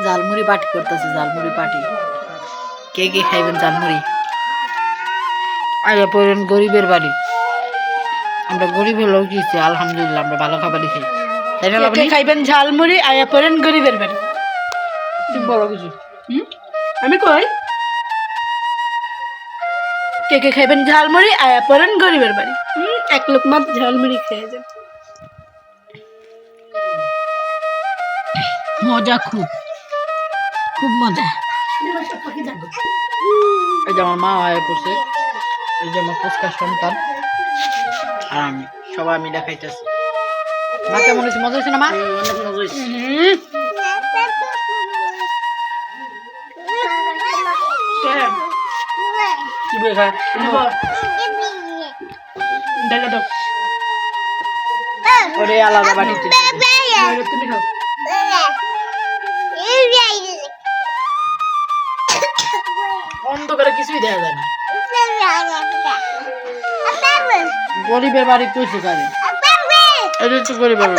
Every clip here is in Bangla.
ঝালমুড়ি পার্টি করতেছে, ঝালমুড়ি পার্টি। কে কে খাইবেন ঝালমুড়ি? আরে পড়েন গরিবের বাড়ি, আমরা গরিবের লোক দিচ্ছি, আলহামদুলিল্লাহ আমরা ভালো খাবারই খাই, তাই না? কে খাইবেন ঝালমুড়ি আয়া পড়েন গরিবের বাড়ি। তুমি বলো কিছু। আমি কই কে কে খাইবেন ঝালমুড়ি আয়া পড়েন গরিবের বাড়ি। এক লোক মাত্র ঝালমুড়ি খেয়ে যান। মজা, খুব খুব মজা। এই যে আমার মা আয়া পড়ছে, এই যে আমার পুচকা সন্তান আর আমি, সবাই মিলে খাইতেছি। মা কেমন হয়েছে? মজা হয়েছে না মা? অনেক মজা হয়েছে। ওরে আলাদা বাড়িতে তুমি খাও। অন্ধকারে কিছুই দেখা যায় না। গরিবের বাড়ি কইছে কারে? এটা হচ্ছে গরিবের বাড়ি।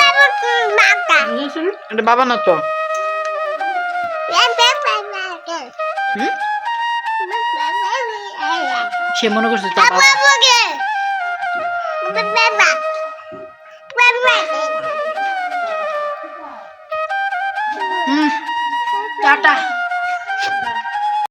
এটা বাবা না তো। সে মনে করছে তার বাবা। টাটা।